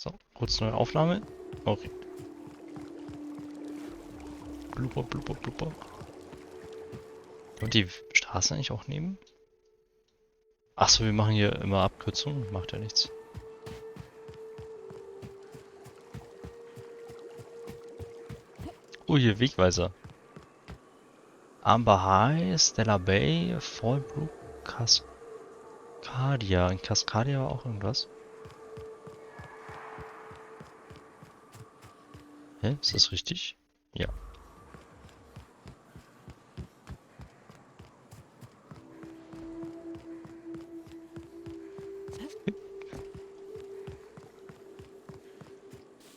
So, kurz neue Aufnahme. Okay. Blubber, blubber, blubber. Und die Straße eigentlich auch nehmen? Achso, wir machen hier immer Abkürzungen. Macht ja nichts. Oh, hier Wegweiser. Amber High, Stella Bay, Fallbrook, Cascadia. In Cascadia war auch irgendwas. Hä? Ist das richtig? Ja.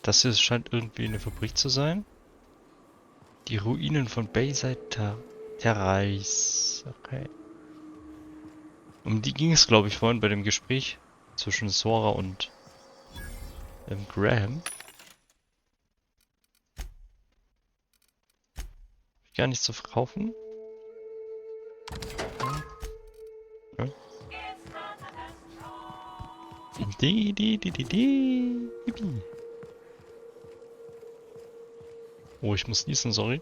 Das hier scheint irgendwie eine Fabrik zu sein. Die Ruinen von Bayside Terrace. Okay. Um die ging es, glaube ich, vorhin bei dem Gespräch zwischen Sora und Graham. Gar nichts zu verkaufen. Ja. Oh, ich muss niesen, sorry.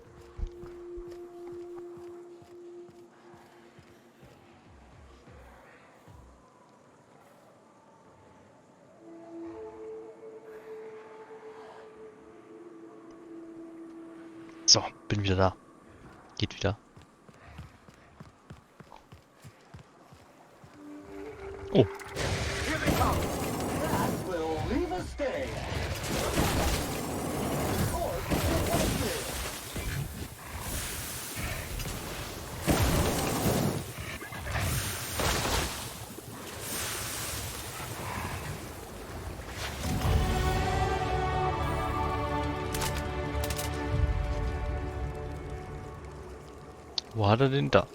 So, bin wieder da. Geht wieder. Oh. Wo hat er den da?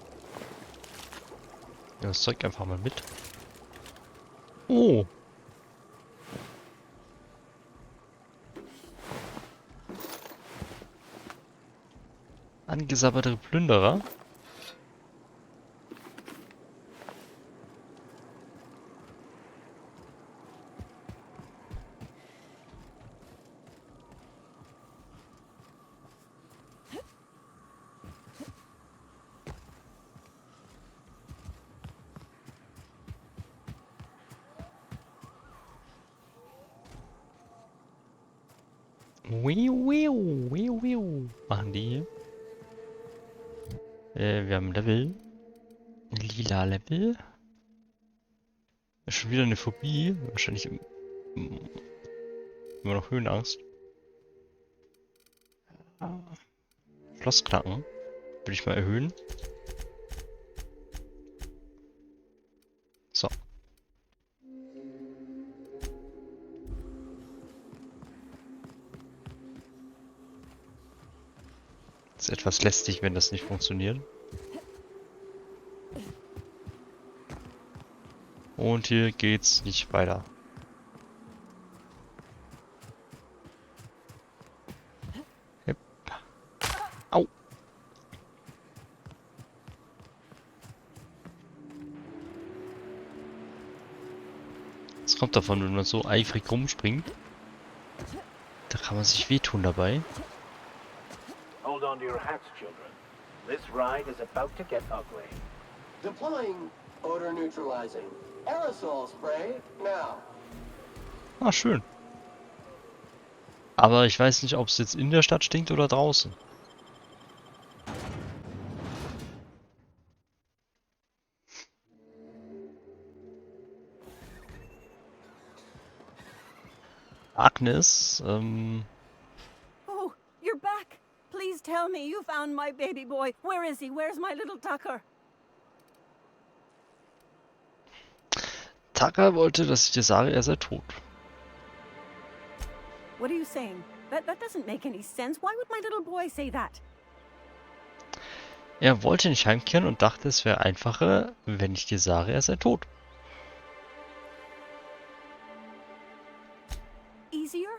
Ja, das Zeug einfach mal mit. Oh. Angesabberte Plünderer. Machen die hier. Wir haben Level. Lila Level. Ist schon wieder eine Phobie. Wahrscheinlich immer noch Höhenangst. Schlossknacken. Will ich mal erhöhen. So. Ist etwas lästig, wenn das nicht funktioniert. Und hier geht's nicht weiter. Hip. Au. Das kommt davon, wenn man so eifrig rumspringt. Da kann man sich wehtun dabei. Hold on to your hats, children. This ride is about to get ugly. Deploying odor neutralizing aerosol spray now. Ah, schön. Aber ich weiß nicht, ob es jetzt in der Stadt stinkt oder draußen. Agnes, Oh, you're back. Please tell me you found my baby boy. Where is he? Where's my little Tucker? Tucker wollte, dass ich dir sage, er sei tot. What are you saying? That doesn't make any sense. Why would my little boy say that? Er wollte nicht heimkehren und dachte, es wäre einfacher, wenn ich dir sage, er sei tot. Easier?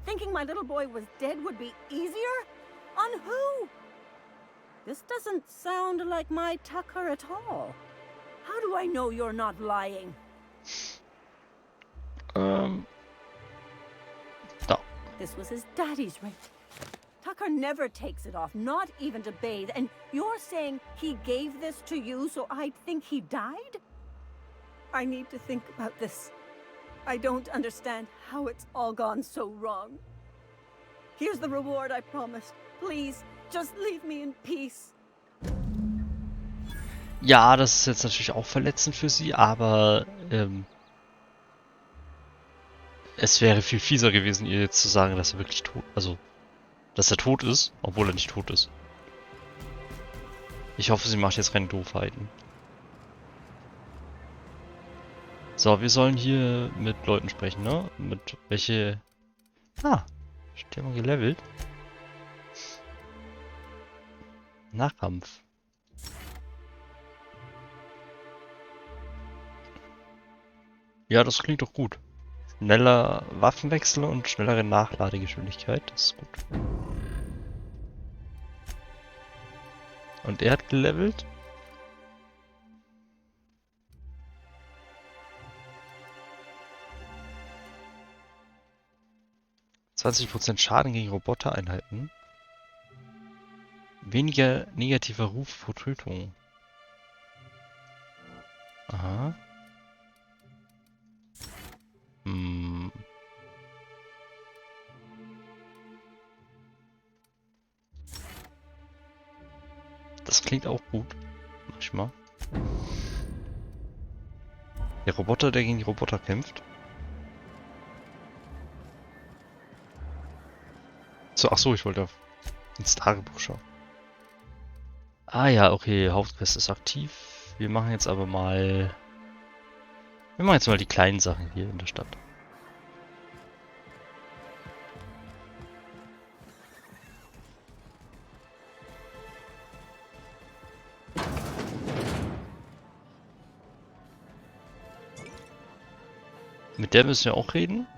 Thinking my little boy was dead would be easier? On who? This doesn't sound like my Tucker at all. How do I know you're not lying? This was his daddy's ring. Tucker never takes it off, not even to bathe. And you're saying he gave this to you so I'd think he died? I need to think about this. I don't understand how it's all gone so wrong. Here's the reward I promised. Please, just leave me in peace. Ja, das ist jetzt natürlich auch verletzend für sie, aber es wäre viel fieser gewesen, ihr jetzt zu sagen, dass er wirklich tot, also, dass er tot ist, obwohl er nicht tot ist. Ich hoffe, sie macht jetzt keine Doofheiten. So, wir sollen hier mit Leuten sprechen, ne? Mit welche... Ah, die haben wir gelevelt. Nahkampf. Ja, das klingt doch gut. Schneller Waffenwechsel und schnellere Nachladegeschwindigkeit, das ist gut. Und er hat gelevelt. %20 Schaden gegen Robotereinheiten. Weniger negativer Ruf vor Tötung. Aha. Das klingt auch gut. Manchmal. Der Roboter, der gegen die Roboter kämpft. So, ach so, ich wollte ins Tagebuch schauen. Ah ja, okay, Hauptquest ist aktiv. Wir machen jetzt aber mal... Wir machen jetzt mal die kleinen Sachen hier in der Stadt. Mit der müssen wir auch reden.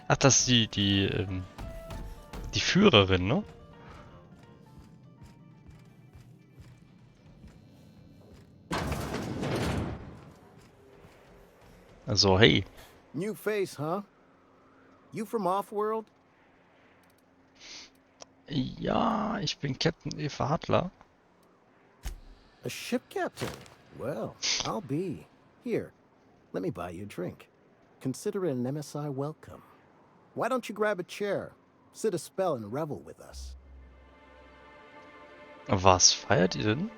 Ach, das ist die Führerin, ne? Also, hey. New face, huh? You from Offworld? Ja, ich bin Captain Eva Adler. A ship captain? Well, I'll be. Here, let me buy you a drink. Consider it an MSI welcome. Why don't you grab a chair, sit a spell and revel with us? Was feiert ihr denn?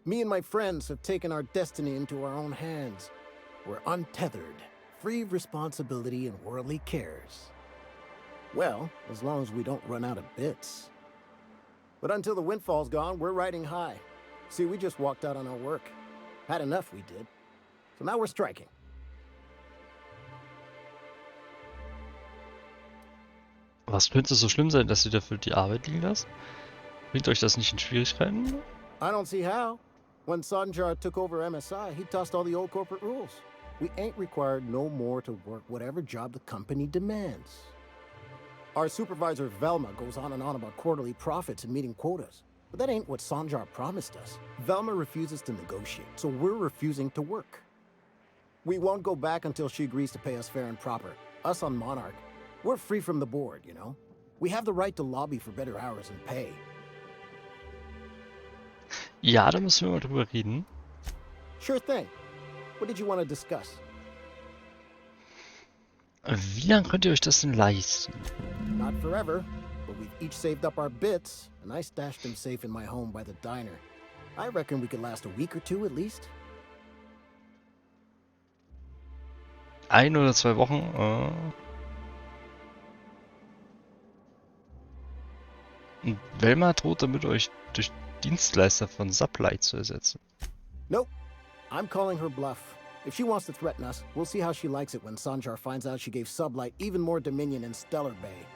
Me and my friends have taken our destiny into our own hands. We're untethered, free of responsibility and worldly cares. Well, as long as we don't run out of bits. But until the windfall's gone, we're riding high. See, we just walked out on our work. Had enough, we did. So now we're striking. Was könnte so schlimm sein, dass ihr dafür die Arbeit liegen lasst? Bringt euch das nicht in Schwierigkeiten? I don't see how. When Sanjar took over MSI, he tossed all the old corporate rules. We ain't required no more to work whatever job the company demands. Our supervisor Velma goes on and on about quarterly profits and meeting quotas. But that ain't what Sanjar promised us. Velma refuses to negotiate, so we're refusing to work. We won't go back until she agrees to pay us fair and proper. Us on Monarch. We're free from the board, you know? We have the right to lobby for better hours and pay. Ja, da müssen wir mal drüber reden. Sure thing. What did you want to discuss? Wie lange könnt ihr euch das denn leisten? Not forever, but we've each saved up our bits, and I stashed them safe in my home by the diner. I reckon we could last a week or two at least. 1 oder 2 Wochen? Und Velma droht damit, euch durch Dienstleister von Supply zu ersetzen. Nope. I'm calling her bluff. If she wants to threaten us, we'll see how she likes it when Sanjar finds out she gave Sublight even more dominion in Stellar Bay.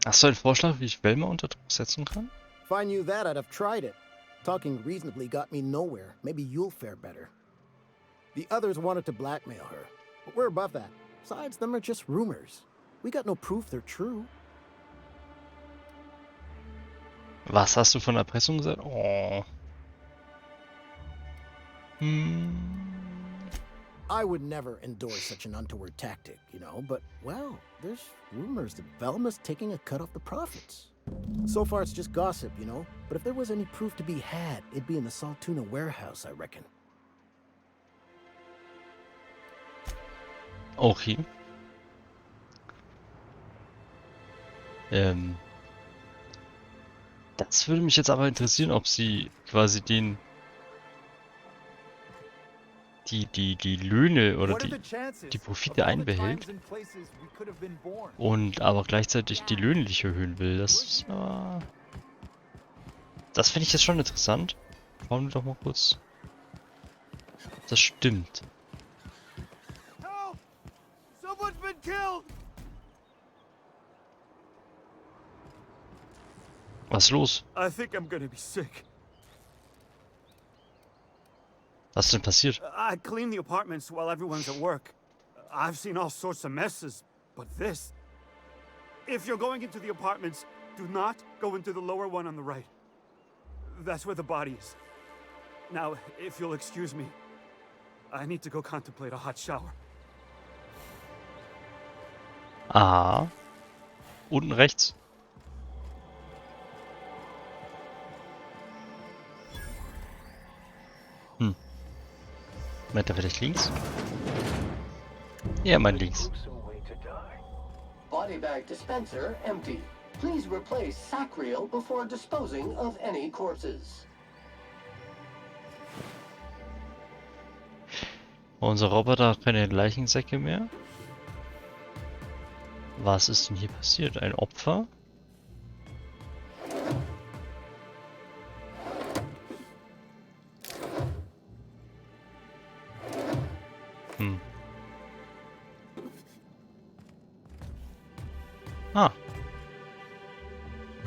Hast du einen Vorschlag, wie ich Velma unter Druck setzen kann? If I knew that, I'd have tried it. Talking reasonably got me nowhere. Maybe you'll fare better. The others wanted to blackmail her, but we're above that. Besides, them are just rumors. We got no proof they're true. Was hast du von Erpressung gesagt? Oh. I would never endorse such an untoward tactic, you know, but, well, there's rumors that Velma's taking a cut off the profits. So far, it's just gossip, you know, but if there was any proof to be had, it'd be in the Saltuna warehouse, I reckon. Okay. Das würde mich jetzt aber interessieren, ob sie quasi die Löhne oder die Profite einbehält und aber gleichzeitig die Löhne nicht erhöhen will. Das finde ich jetzt schon interessant. Schauen wir doch mal kurz. Das stimmt. Was ist los? I think I'm gonna be sick. Was ist denn passiert? I clean the apartments while everyone's at work. I've seen all sorts of messes, but this... If you're going into the apartments, do not go into the lower one on the right. That's where the body is. Now, if you'll excuse me, I need to go contemplate a hot shower. Aha. Unten rechts. Meint er vielleicht links? Ja, mein links. Body bag dispenser empty. Please replace sack reel before disposing of any corpses. Unser Roboter hat keine Leichensäcke mehr. Was ist denn hier passiert? Ein Opfer? Ah.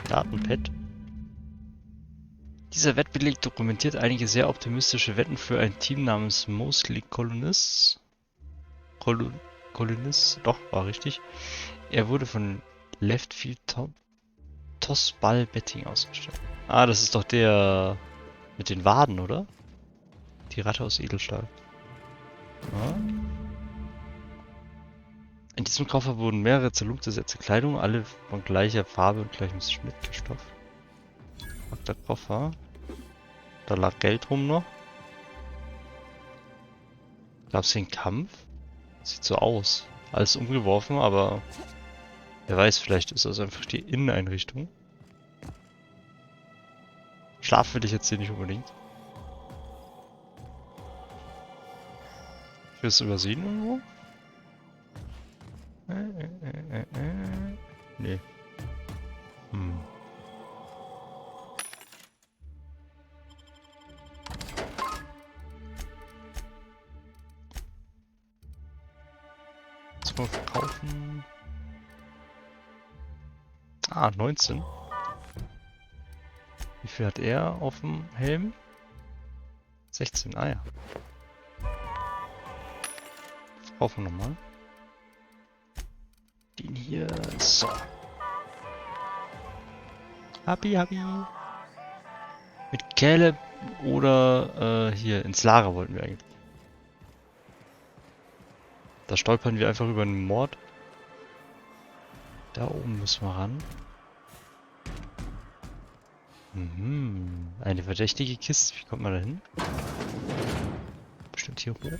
Datenpad. Dieser Wettbeleg dokumentiert einige sehr optimistische Wetten für ein Team namens Mostly Colonists. Colonists, doch, war richtig. Er wurde von Leftfield Tossball Betting ausgestellt. Ah, das ist doch der mit den Waden, oder? Die Ratte aus Edelstahl. Ja. In diesem Koffer wurden mehrere zerlumpte Sätze Kleidung, alle von gleicher Farbe und gleichem Schnittstoff. Der Koffer. Da lag Geld rum noch. Gab es hier einen Kampf? Sieht so aus. Alles umgeworfen, aber wer weiß, vielleicht ist das einfach die Inneneinrichtung. Schlaf will ich jetzt hier nicht unbedingt. Ich will es übersehen irgendwo? Nee. Jetzt mal verkaufen. Ah, 19. Wie viel hat er auf dem Helm? 16, ah ja. Verkaufen wir nochmal. Den hier, so. Happy. Mit Caleb oder hier ins Lager wollten wir eigentlich. Da stolpern wir einfach über einen Mord. Da oben müssen wir ran. Eine verdächtige Kiste. Wie kommt man da hin? Bestimmt hier hoch.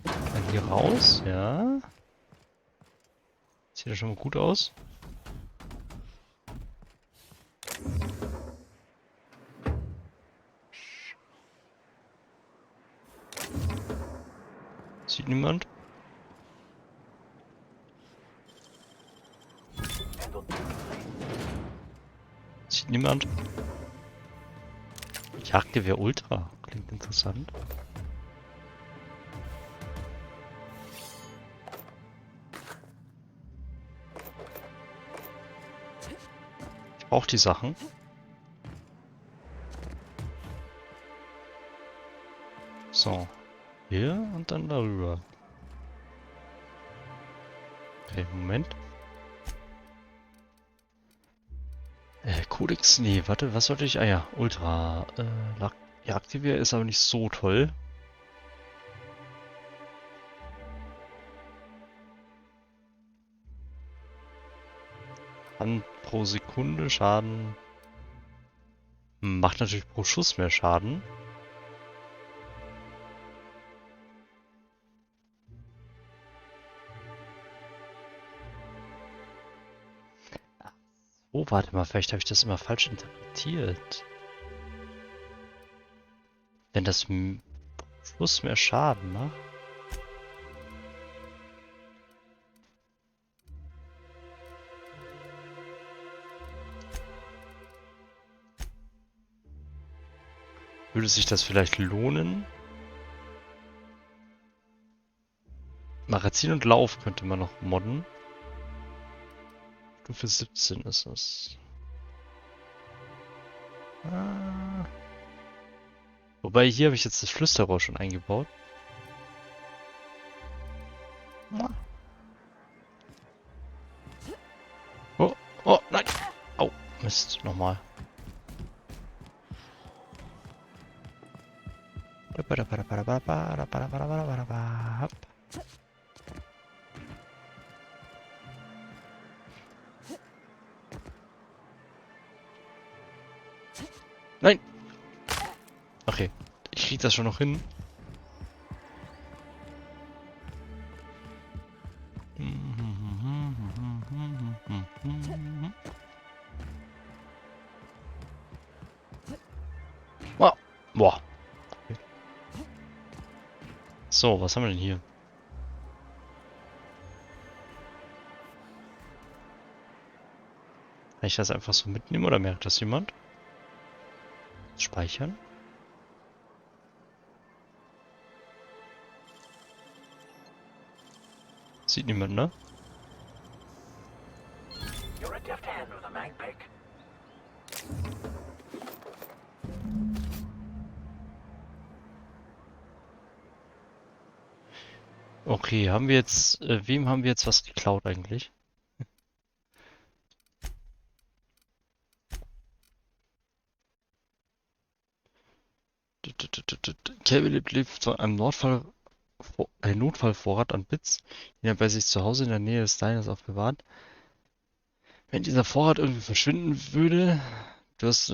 Dann hier raus, ja. Sieht ja schon mal gut aus. Sieht niemand? Sieht niemand? Jagdgewehr Ultra. Klingt interessant. Ich brauche die Sachen. So. Hier und dann darüber. Okay, Moment. Codex, nee, warte, was sollte ich? Ah ja, Ultra, Jagdgewehr ist aber nicht so toll. An pro Sekunde Schaden. Macht natürlich pro Schuss mehr Schaden. Oh, warte mal, vielleicht habe ich das immer falsch interpretiert. Wenn das pro Schuss mehr Schaden macht. Würde sich das vielleicht lohnen? Magazin und Lauf könnte man noch modden. Stufe 17 ist es. Ah. Wobei hier habe ich jetzt das Flüsterrohr schon eingebaut. Oh, oh, nein! Oh, Mist, nochmal. Nein! Okay, ich krieg das schon noch hin. Oh, boah. Okay. So, was haben wir denn hier? Kann ich das einfach so mitnehmen oder merkt das jemand? Speichern? Sieht niemand, ne? You're a deft hand with a mag pick. Okay, haben wir jetzt, wem haben wir jetzt was geklaut eigentlich? Caleb lebt von einem Notfallvorrat an Bits, den er bei sich zu Hause in der Nähe des Diners aufbewahrt. Wenn dieser Vorrat irgendwie verschwinden würde, du hast...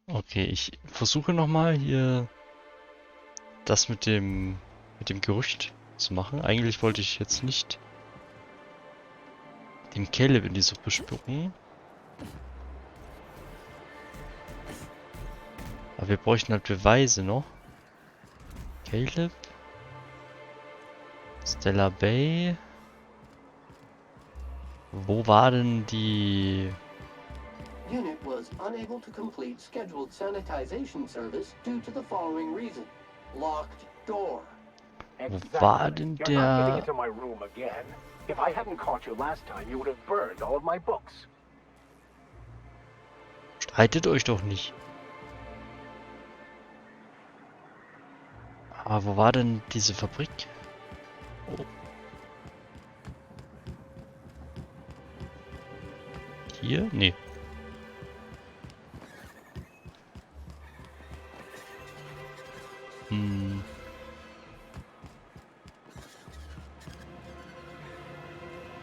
Okay, ich versuche nochmal hier das mit dem Gerücht zu machen. Eigentlich wollte ich jetzt nicht den Caleb in die Suppe spucken. Aber wir bräuchten halt Beweise noch. Caleb. Stella Bay. Wo war denn die... Unit was unable to complete scheduled sanitization service due to the following reason. Locked door. Wo war denn You're not getting der... into my room again. If I hadn't caught you last time, you would have burned all of my books. Streitet euch doch nicht. Aber wo war denn diese Fabrik? Oh. Hier? Nee. Hm.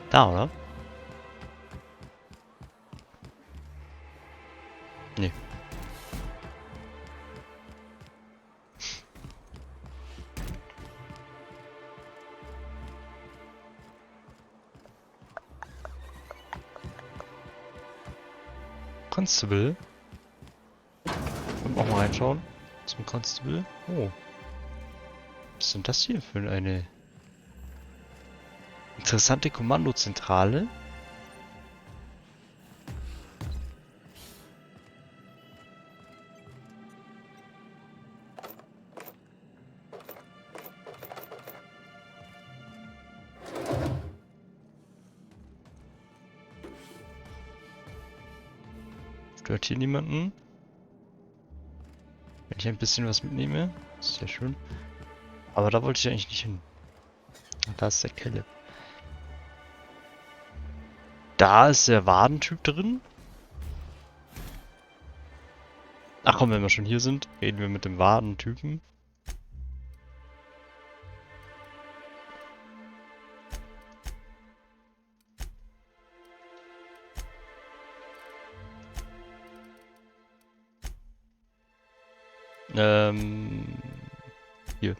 Da, oder? Nee. Constable. Und auch mal reinschauen. Zum Constable. Oh. Was ist denn das hier für eine interessante Kommandozentrale? Stört hier niemanden? Wenn ich ein bisschen was mitnehme, ist ja schön. Aber da wollte ich eigentlich nicht hin. Da ist der Caleb. Da ist der Wadentyp drin. Ach komm, wenn wir schon hier sind, reden wir mit dem Wadentypen. Hier.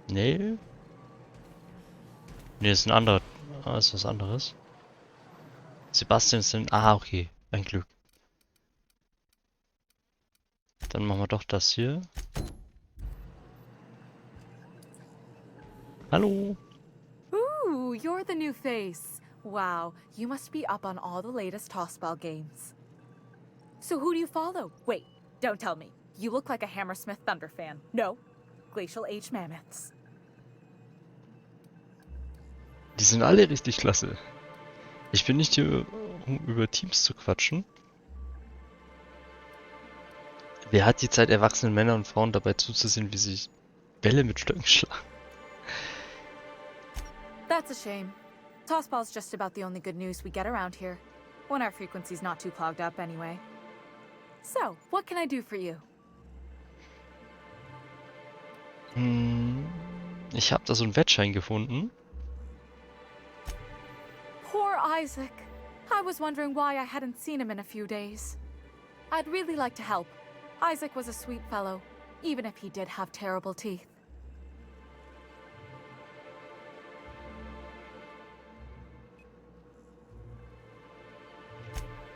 Nee. Nee, ist ein anderer. Ah, ist was anderes. Sebastian ist ein. Ah, okay. Ein Glück. Dann machen wir doch das hier. Hallo. Ooh, you're the new face. Wow, you must be up on all the latest tossball games. So who do you follow? Wait, don't tell me. You look like a Hammersmith Thunder fan. No, Glacial Age Mammoths. Die sind alle richtig klasse. Ich bin nicht hier, um über Teams zu quatschen. Wer hat die Zeit, erwachsenen Männern und Frauen dabei zuzusehen, wie sie Bälle mit Stöcken schlagen? That's a shame. Tossball's just about the only good news we get around here. When our frequency's not too clogged up anyway. So, what can I do for you? Ich habe da so einen Wettschein gefunden. Poor Isaac. I was wondering why I hadn't seen him in a few days. I'd really like to help. Isaac was a sweet fellow, even if he did have terrible teeth.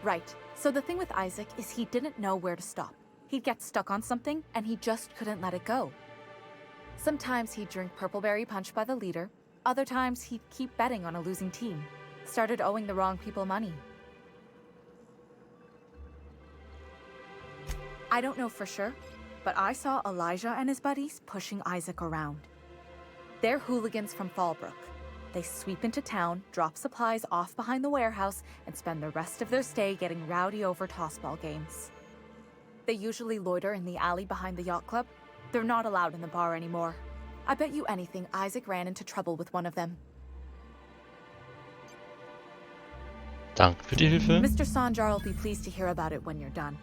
Right. So the thing with Isaac is he didn't know where to stop. He'd get stuck on something, and he just couldn't let it go. Sometimes he'd drink Purpleberry Punch by the liter. Other times he'd keep betting on a losing team. Started owing the wrong people money. I don't know for sure, but I saw Elijah and his buddies pushing Isaac around. They're hooligans from Fallbrook. They sweep into town, drop supplies off behind the warehouse, and spend the rest of their stay getting rowdy over tossball games. They usually loiter in the alley behind the yacht club. They're not allowed in the bar anymore. I bet you anything Isaac ran into trouble with one of them. Danke für die Hilfe. Mr. Sanjar will be pleased to hear about it when you're done.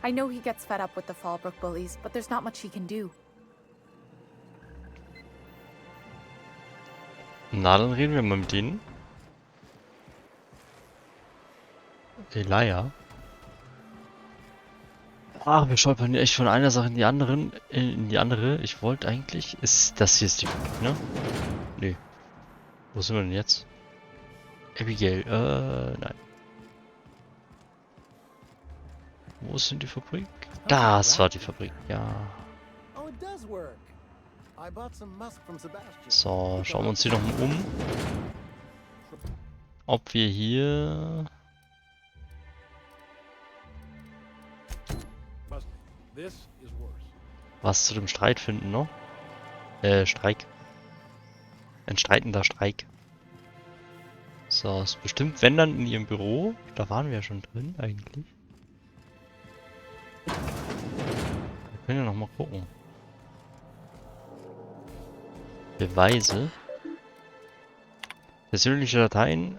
I know he gets fed up with the Fallbrook bullies, but there's not much he can do. Na, dann reden wir mal mit denen. Elijah. Ach, wir stolpern hier echt von einer Sache in die andere. Ich wollte eigentlich... Das hier ist die Fabrik, ne? Nee. Wo sind wir denn jetzt? Abigail, nein. Wo ist denn die Fabrik? Das war die Fabrik, ja. Oh, it does work. I bought some musk from Sebastian. So, schauen wir uns hier noch mal um. Ob wir hier... was zu dem Streit finden noch. Streik. Ein streitender Streik. So, ist bestimmt, wenn dann in ihrem Büro. Da waren wir ja schon drin, eigentlich. Wir können ja noch mal gucken. Beweise. Persönliche Dateien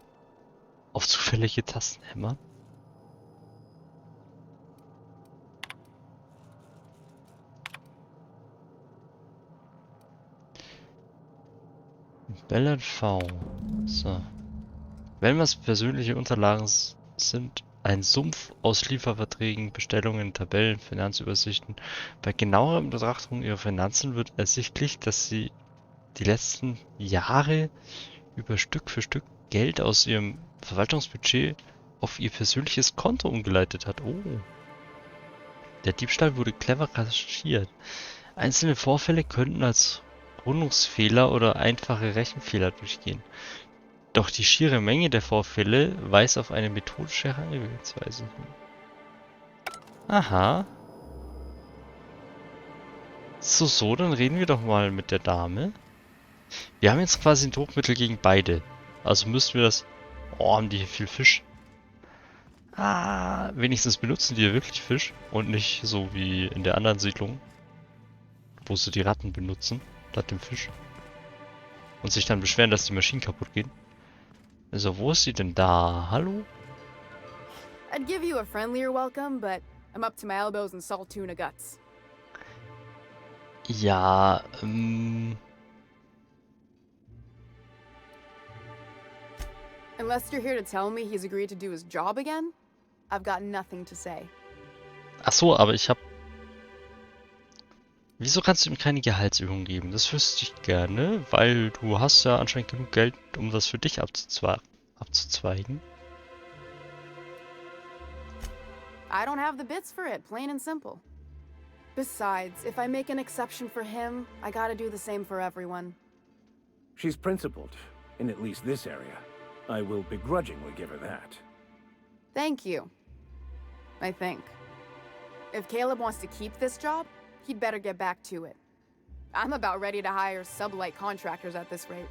auf zufällige Tasten hämmern. Ballard V. So. Wenn was persönliche Unterlagen sind, ein Sumpf aus Lieferverträgen, Bestellungen, Tabellen, Finanzübersichten. Bei genauerer Betrachtung ihrer Finanzen wird ersichtlich, dass sie die letzten Jahre über Stück für Stück Geld aus ihrem Verwaltungsbudget auf ihr persönliches Konto umgeleitet hat. Oh. Der Diebstahl wurde clever kaschiert. Einzelne Vorfälle könnten als Rundungsfehler oder einfache Rechenfehler durchgehen. Doch die schiere Menge der Vorfälle weist auf eine methodische Herangehensweise hin. Aha. So, dann reden wir doch mal mit der Dame. Wir haben jetzt quasi ein Druckmittel gegen beide. Also müssten wir das... Oh, haben die hier viel Fisch. Ah, wenigstens benutzen die hier wirklich Fisch. Und nicht so wie in der anderen Siedlung. wo sie die Ratten benutzen, statt dem Fisch. Und sich dann beschweren, dass die Maschinen kaputt gehen. Also, wo ist sie denn da? Hallo? I'd give you a friendlier welcome, but I'm up to my elbows in salt tuna guts. Ja, Unless you're here to tell me he's agreed to do his job again, I've got nothing to say. ach so, aber ich hab... Wieso kannst du ihm keine Gehaltserhöhung geben? Das wüsste ich gerne, weil du hast ja anscheinend genug Geld, um das für dich abzuzweigen. I don't have the bits for it, plain and simple. Besides, if I make an exception for him, I gotta do the same for everyone. She's principled, in at least this area. I will begrudgingly give her that. Thank you. I think. If Caleb wants to keep this job, he'd better get back to it. I'm about ready to hire sublight contractors at this rate.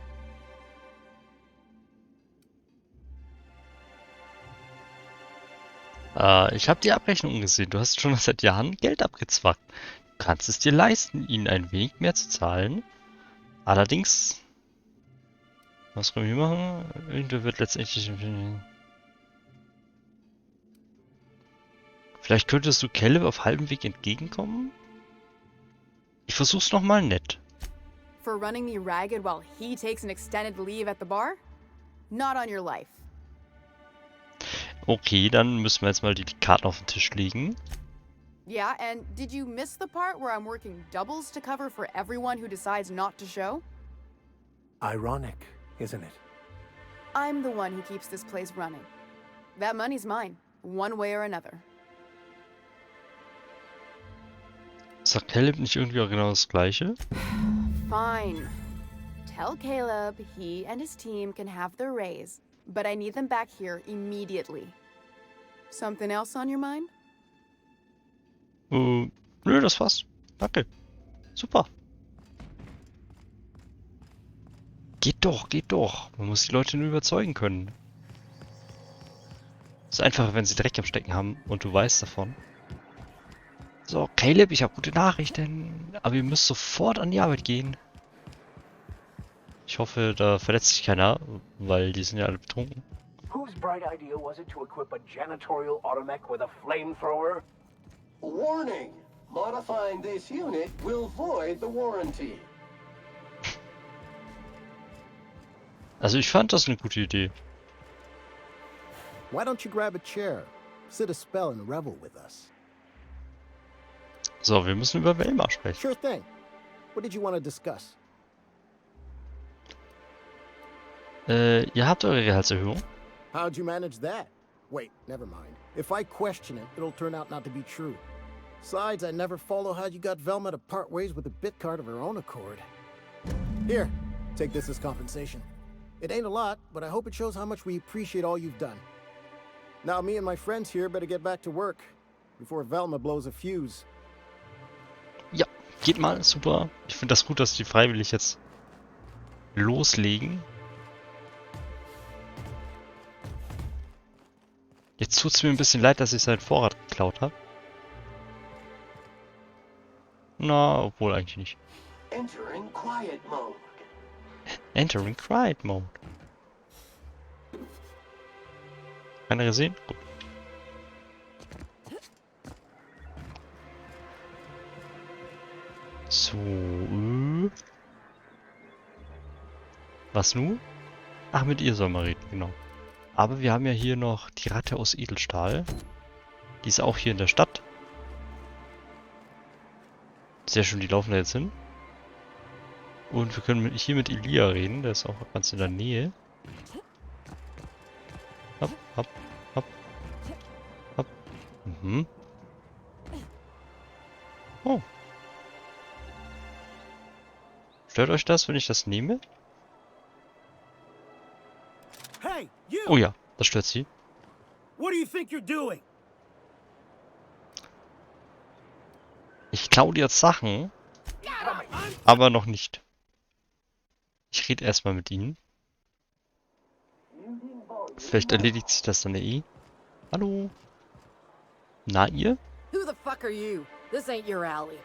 Ich habe die Abrechnung gesehen. Du hast schon seit Jahren Geld abgezwackt. Du kannst es dir leisten, ihnen ein wenig mehr zu zahlen. Allerdings... Was können wir hier machen? Irgendwer wird letztendlich... Vielleicht könntest du Caleb auf halbem Weg entgegenkommen? Ich versuch's nochmal nett. For running me ragged while he takes an extended leave at the bar? Not on your life. Okay, dann müssen wir jetzt mal die Karten auf den Tisch legen. Yeah, and did you miss the part where I'm working doubles to cover for everyone who decides not to show? Ironic, isn't it? I'm the one who keeps this place running. That money's mine, one way or another. Sagt Caleb nicht irgendwie auch genau das Gleiche? Fine. Tell Caleb he and his team can have their raise, but I need them back here immediately. Something else on your mind? Nö, das war's. Danke. Super. Geht doch, geht doch. Man muss die Leute nur überzeugen können. Ist einfacher, wenn sie Dreck am Stecken haben und du weißt davon. So, Caleb, ich habe gute Nachrichten. Aber ihr müsst sofort an die Arbeit gehen. Ich hoffe, da verletzt sich keiner, weil die sind ja alle betrunken. Whose bright idea was it to equip a janitorial automech with a flamethrower? Warning! Modifying this unit will void the warranty. Also ich fand das eine gute Idee. Why don't you grab a chair, sit a spell and revel with us? So, wir müssen über Velma sprechen. Sure thing. What did you want to discuss? Ihr habt eure Gehaltserhöhung. How'd you manage that? Wait, never mind. If I question it, it'll turn out not to be true. Besides, I never follow how you got Velma to part ways with a bit card of her own accord. Here, take this as compensation. It ain't a lot, but I hope it shows how much we appreciate all you've done. Now me and my friends here better get back to work before Velma blows a fuse. Ja, geht mal, super. Ich finde das gut, dass die freiwillig jetzt loslegen. Jetzt tut es mir ein bisschen leid, dass ich seinen Vorrat geklaut habe. Na, obwohl eigentlich nicht. Entering quiet mode. Entering Quiet Mode. Keiner gesehen? Gut. So. Was nun? Ach, mit ihr soll man reden, genau. Aber wir haben ja hier noch die Ratte aus Edelstahl. Die ist auch hier in der Stadt. Sehr schön, die laufen da jetzt hin. Und wir können hier mit Elia reden, der ist auch ganz in der Nähe. Hopp, hopp, hopp. Hopp. Mhm. Oh. Stört euch das, wenn ich das nehme? Hey, you! Oh ja, das stört sie. What do you think you're doing? Ich klaue dir jetzt Sachen, aber noch nicht. Ich rede erstmal mit ihnen. Vielleicht erledigt sich das dann eh. Hallo? Na, ihr? Who the fuck are you? This ain't your alley.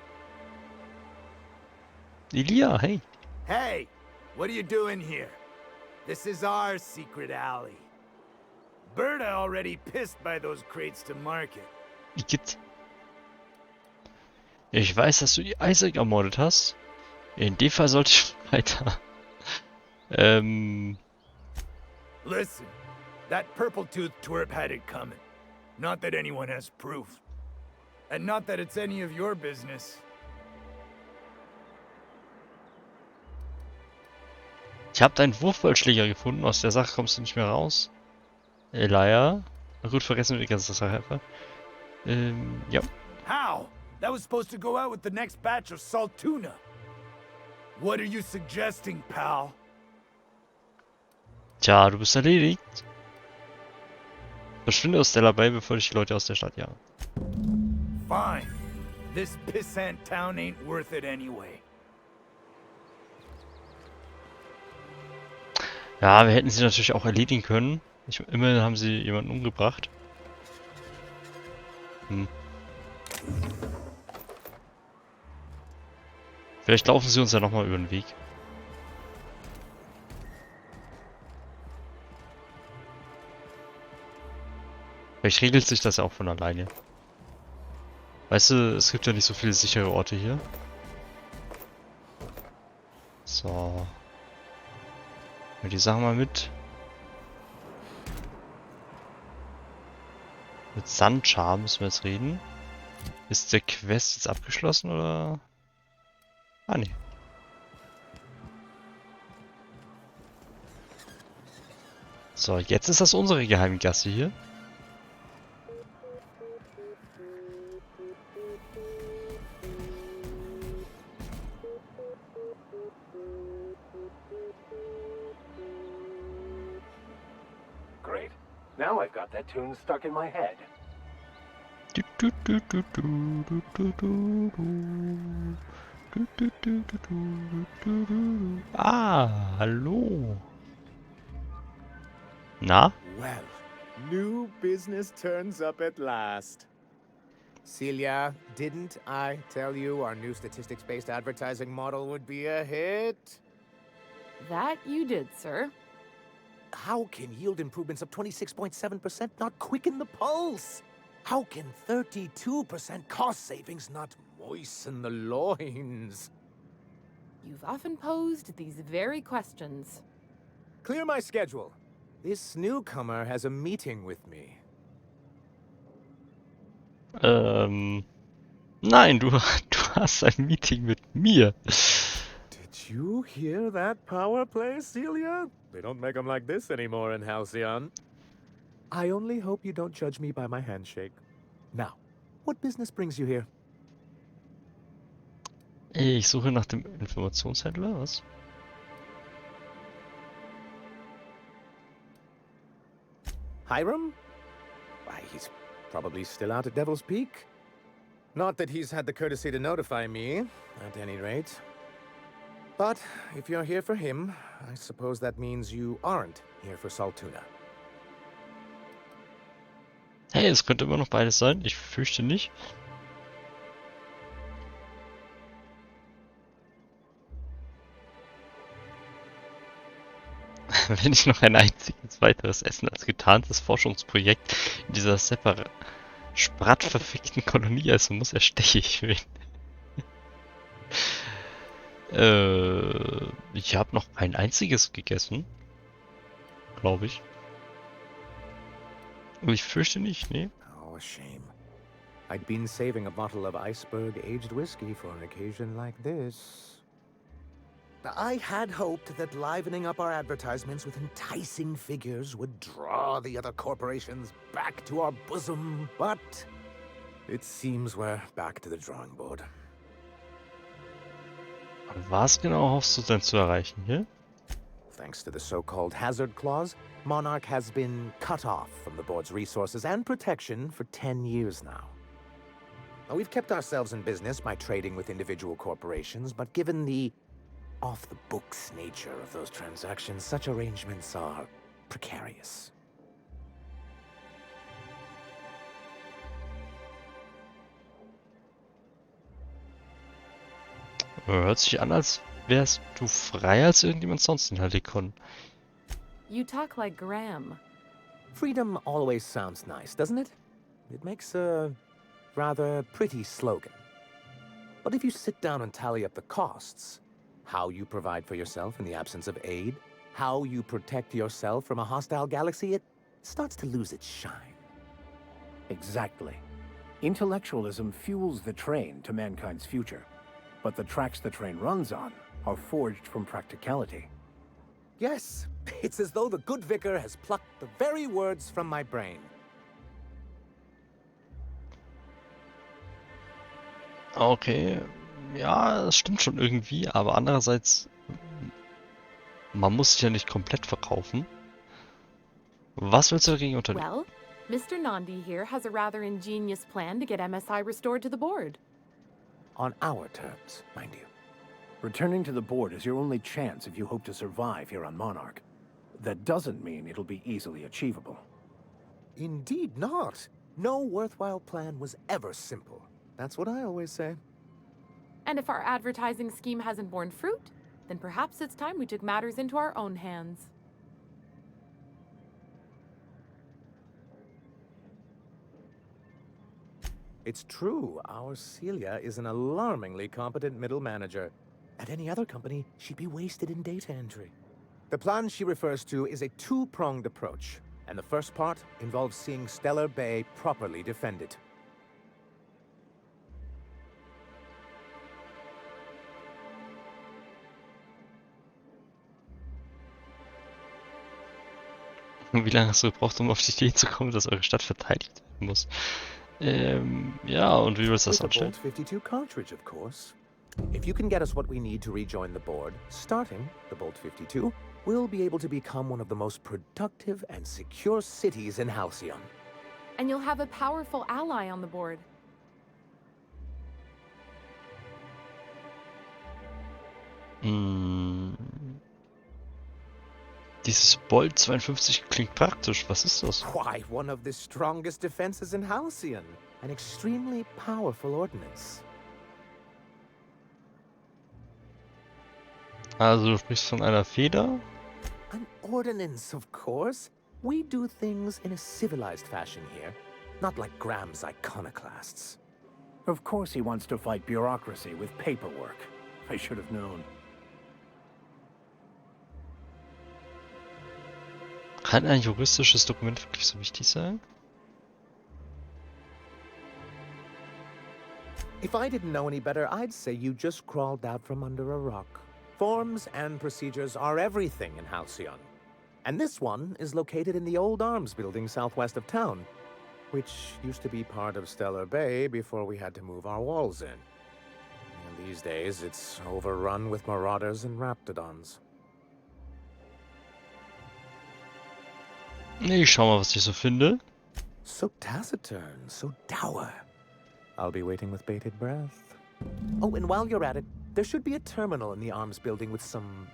Elia, hey. Hey, what are you doing here? This is our secret alley. Berta already pissed by those crates to market. Igitt. Ich weiß, dass du Isaac ermordet hast. In dem Fall sollte ich weiter. Listen, that purple-toothed twerp had it coming. Not that anyone has proof. And not that it's any of your business. Ich habe deinen Wurfballschläger gefunden. Aus der Sache kommst du nicht mehr raus. Elia. Na gut, vergessen wir die ganze Sache einfach. Ja. How? That was supposed to go out with the next batch of salt tuna. What are you suggesting, pal? Tja, du bist erledigt. Verschwinde aus Stella Bay, bevor dich die Leute aus der Stadt jagen. Fine. This pissant town ain't worth it anyway. Ja, wir hätten sie natürlich auch erledigen können. Immerhin haben sie jemanden umgebracht. Vielleicht laufen sie uns ja nochmal über den Weg. Vielleicht regelt sich das ja auch von alleine. Weißt du, es gibt ja nicht so viele sichere Orte hier. So. Nehmen wir die Sachen mal mit. Mit Sandchar müssen wir jetzt reden. Ist der Quest jetzt abgeschlossen oder? Ah, nee. So, jetzt ist das unsere Geheimgasse hier. Great. Now I've got that tune stuck in my head. Ah, hallo. Na? Well, new business turns up at last. Celia, didn't I tell you our new statistics-based advertising model would be a hit? That you did, sir. How can yield improvements of 26.7% not quicken the pulse? How can 32% cost savings not moisten the loins? You've often posed these very questions. Clear my schedule. This newcomer has a meeting with me. Nein, du hast ein Meeting mit mir. Did you hear that power play, Celia? They don't make them like this anymore in Halcyon. I only hope you don't judge me by my handshake. Now, what business brings you here? Ich suche nach dem Informationshändler, was? Hiram? Why, he's probably still out at Devil's Peak. Not that he's had the courtesy to notify me, at any rate. But if you're here for him, I suppose that means you aren't here for Saltuna. Hey, es könnte immer noch beides sein. Ich fürchte nicht. Wenn ich noch ein einziges weiteres Essen als getarntes Forschungsprojekt in dieser sprattverfickten Kolonie essen muss, ersteche ich mich. Ich habe noch kein einziges gegessen. Glaube ich. Aber ich fürchte nicht, nee. Oh, a shame. I'd been saving a bottle of iceberg-aged whiskey for an occasion like this. I had hoped that livening up our advertisements with enticing figures would draw the other corporations back to our bosom, but it seems we're back to the drawing board. Was genau hoffst du denn zu erreichen hier? Thanks to the so-called hazard clause, Monarch has been cut off from the board's resources and protection for 10 years now. Now, we've kept ourselves in business by trading with individual corporations, but given the off-the-books nature of those transactions, such arrangements are precarious. Hört sich an, als wärst du freier als irgendjemand sonst in Helikon. You talk like Graham. Freedom always sounds nice, doesn't it? It makes a rather pretty slogan. But if you sit down and tally up the costs, how you provide for yourself in the absence of aid, how you protect yourself from a hostile galaxy, it starts to lose its shine. Exactly. Intellectualism fuels the train to mankind's future, but the tracks the train runs on are forged from practicality. Yes, it's as though the good vicar has plucked the very words from my brain. Okay, ja, das stimmt schon irgendwie, aber andererseits, man muss sich ja nicht komplett verkaufen. Was willst du dagegen unternehmen? Well, Mr. Nandi here has a rather ingenious plan to get MSI restored to the board. On our terms, mind you. Returning to the board is your only chance if you hope to survive here on Monarch. That doesn't mean it'll be easily achievable. Indeed not. No worthwhile plan was ever simple. That's what I always say. And if our advertising scheme hasn't borne fruit, then perhaps it's time we took matters into our own hands. It's true, our Celia is an alarmingly competent middle manager. At any other company, she'd be wasted in data entry. The plan she refers to is a two-pronged approach, and the first part involves seeing Stellar Bay properly defended. Wie lange hast du gebraucht, um auf die Idee zu kommen, dass eure Stadt verteidigt werden muss? Ja, und wie willst du das With the anstellen? Bolt 52 cartridge, of course. If you can get us what we need to rejoin the board, starting the Bolt 52, we'll be able to become one of the most productive and secure cities in Halcyon. And you'll have a powerful ally on the board. Dieses Bolt 52 klingt praktisch. Was ist das? Why, one of the strongest defenses in Halcyon. An extremely powerful ordnance. Also du sprichst von einer Feder? An ordinance, of course. We do things in a civilized fashion here, not like Graham's iconoclasts. Of course he wants to fight bureaucracy with paperwork. I should have known. Kann ein juristisches Dokument wirklich so wichtig sein? If I didn't know any better, I'd say you just crawled out from under a rock. Forms and procedures are everything in Halcyon. And this one is located in the old arms building southwest of town, which used to be part of Stellar Bay before we had to move our walls in. And these days, it's overrun with marauders and raptidons. Ich schau mal, was ich so finde. So taciturn, so dour. I'll be waiting with bated breath. Oh, and while you're at it, there should be a terminal in the arms building with some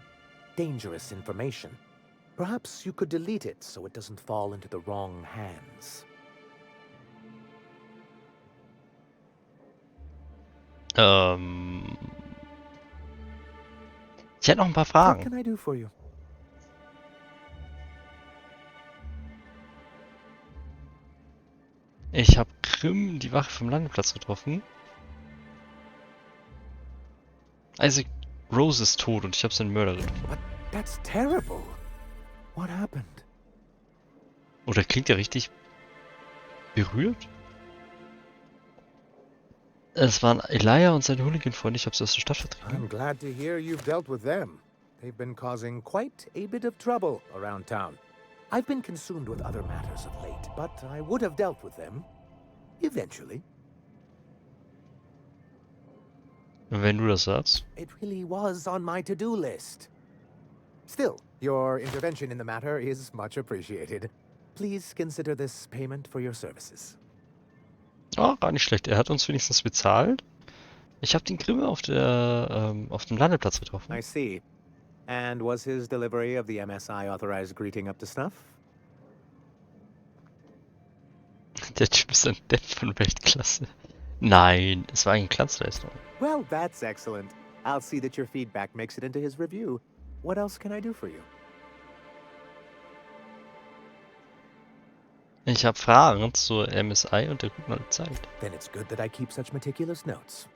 dangerous information. Perhaps you could delete it so it doesn't fall into the wrong hands. Ich hätte noch ein paar What Fragen. can I do for you? Ich habe Grimm, die Wache vom Landeplatz, getroffen. Isaac Rose ist tot und ich habe seinen Mörder getroffen. But that's terrible. What happened? Oder klingt er richtig berührt? Es waren Elijah und seine Hooligan-Freunde, ich habe sie aus der Stadt vertrieben. I'm glad to hear you've dealt with them. They've been causing quite a bit of trouble around town. I've been consumed with other matters of late, but I would have dealt with them eventually. Wenn du das sagst. It really was on my to-do list. Still, your intervention in the matter is much appreciated. Please consider this payment for your services. Oh, gar nicht schlecht. Er hat uns wenigstens bezahlt. Ich habe den Grimme auf dem Landeplatz getroffen. I see. And was his delivery of the MSI authorized greeting up to snuff? Der Typ ist ein Depp von Weltklasse. Nein, es war eine Glanzleistung. Well, that's excellent. I'll see that your feedback makes it into his review. What else can I do for you? Ich habe Fragen zur MSI und der guten alten Zeit. Then it's good that I keep such meticulous notes.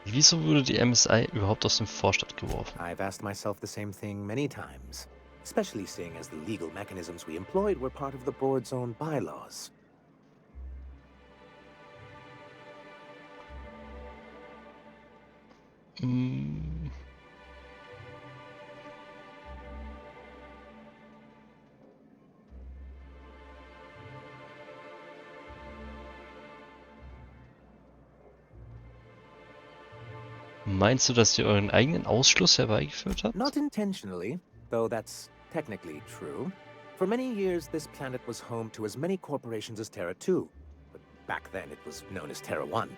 Wieso wurde die MSI überhaupt aus dem Vorstand geworfen? I've asked myself the same thing many times, especially seeing as the legal mechanisms we employed were part of the board's own bylaws. Meinst du, dass ihr euren eigenen Ausschluss herbeigeführt habt? Not intentionally, though that's technically true. For many years, this planet was home to as many corporations as Terra 2, but back then it was known as Terra 1.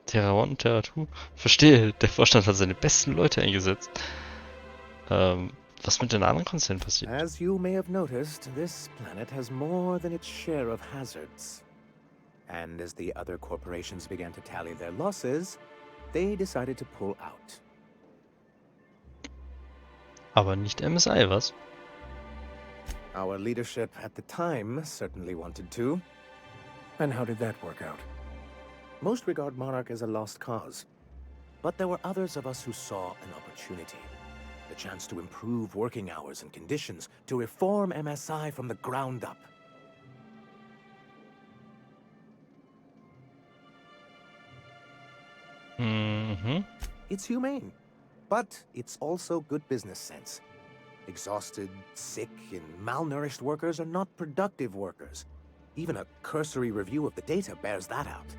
Terra 1, Terra 2? Verstehe, der Vorstand hat seine besten Leute eingesetzt. Was mit den anderen Konzernen passiert? As you may have noticed, this planet has more than its share of hazards. And as the other corporations began to tally their losses, they decided to pull out. Aber nicht MSI, was? Our leadership at the time certainly wanted to. And how did that work out? Most regard Monarch as a lost cause. But there were others of us who saw an opportunity. The chance to improve working hours and conditions, to reform MSI from the ground up. It's humane, but it's also good business sense. Exhausted, sick, and malnourished workers are not productive workers. Even a cursory review of the data bears that out.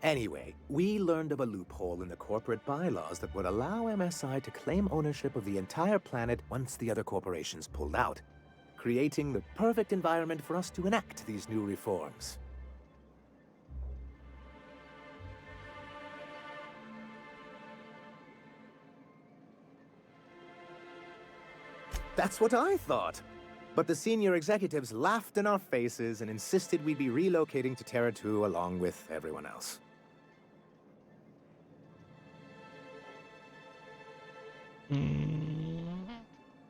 Anyway, we learned of a loophole in the corporate bylaws that would allow MSI to claim ownership of the entire planet once the other corporations pulled out, creating the perfect environment for us to enact these new reforms. That's what I thought. But the senior executives laughed in our faces and insisted we'd be relocating to Terra 2 along with everyone else.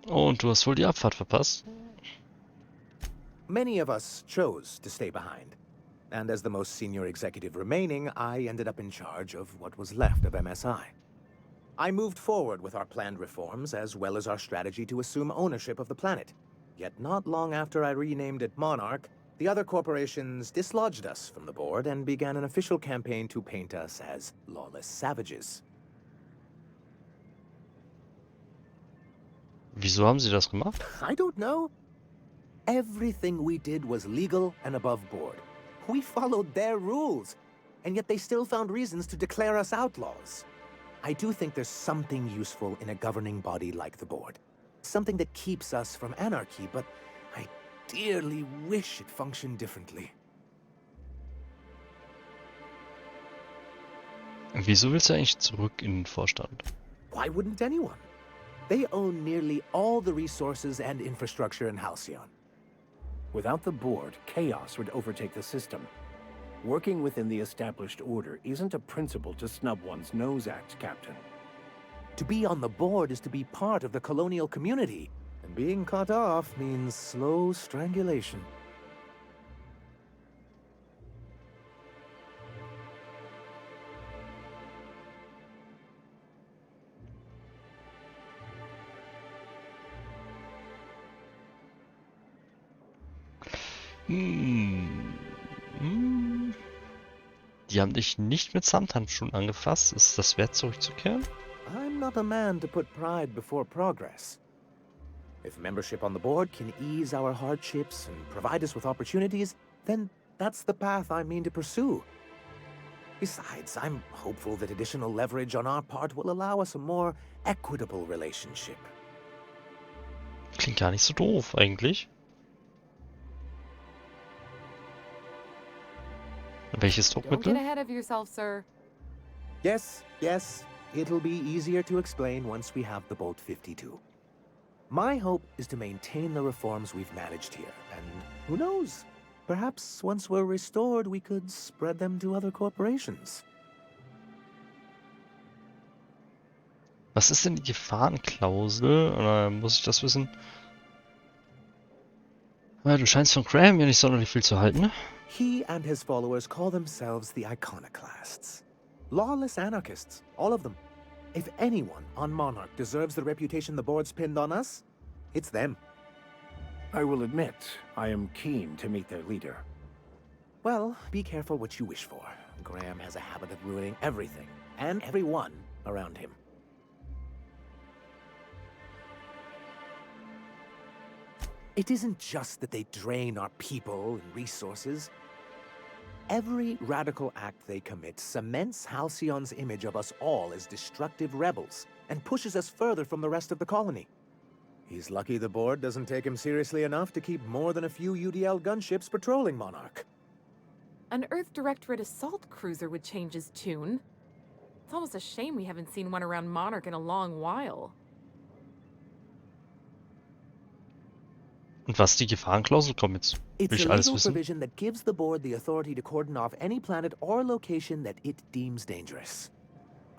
Und du hast wohl die Abfahrt verpasst? Many of us chose to stay behind. And as the most senior executive remaining, I ended up in charge of what was left of MSI. I moved forward with our planned reforms, as well as our strategy to assume ownership of the planet. Yet not long after I renamed it Monarch, the other corporations dislodged us from the board and began an official campaign to paint us as lawless savages. Wieso haben sie das gemacht? I don't know. Everything we did was legal and above board. We followed their rules, and yet they still found reasons to declare us outlaws. I do think there's something useful in a governing body like the board. Something that keeps us from anarchy, but I dearly wish it functioned differently. Wieso willst du eigentlich zurück in den Vorstand? Why wouldn't anyone? They own nearly all the resources and infrastructure in Halcyon. Without the board, chaos would overtake the system. Working within the established order isn't a principle to snub one's nose at, Captain. To be on the board is to be part of the colonial community, and being cut off means slow strangulation. Die haben dich nicht mit Samthandschuhen angefasst. Ist das wert, zurückzukehren? I'm not a man to put pride before progress. If membership on the board can ease our hardships and provide us with opportunities, then that's the path I mean to pursue. Besides, I'm hopeful that additional leverage on our part will allow us a more equitable relationship. Klingt gar nicht so doof, eigentlich. Welches Don't Druckmittel? get ahead of yourself, sir. Yes, it'll be easier to explain once we have the Bolt 52. My hope is to maintain the reforms we've managed here, and who knows? Perhaps once we're restored, we could spread them to other corporations. Was ist denn die Gefahrenklausel? Oder muss ich das wissen? Ja, du scheinst von Graham ja nicht sonderlich viel zu halten, ne? He and his followers call themselves the Iconoclasts. Lawless anarchists, all of them. If anyone on Monarch deserves the reputation the board's pinned on us, it's them. I will admit, I am keen to meet their leader. Well, be careful what you wish for. Graham has a habit of ruining everything, and everyone around him. It isn't just that they drain our people and resources. Every radical act they commit cements Halcyon's image of us all as destructive rebels and pushes us further from the rest of the colony. He's lucky the board doesn't take him seriously enough to keep more than a few UDL gunships patrolling Monarch. An Earth Directorate assault cruiser would change his tune. It's almost a shame we haven't seen one around Monarch in a long while. Und was die Gefahrenklausel? Komm, jetzt will It's ich a alles legal wissen. provision that gives the board the authority to cordon off any planet or location that it deems dangerous.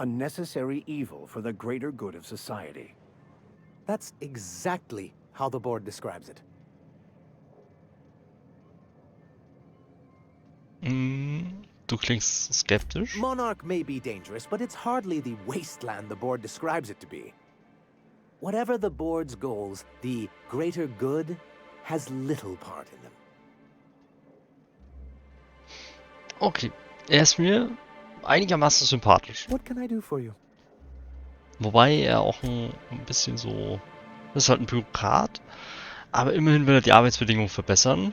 A necessary evil for the greater good of society. That's exactly how the board describes it. Du klingst skeptisch. Monarch may be dangerous, but it's hardly the wasteland the board describes it to be. Whatever the board's goals, the greater good has little part in them. Okay, er ist mir einigermaßen sympathisch. What can I do for you? Wobei er auch ein bisschen so... Das ist halt ein Bürokrat. Aber immerhin will er die Arbeitsbedingungen verbessern.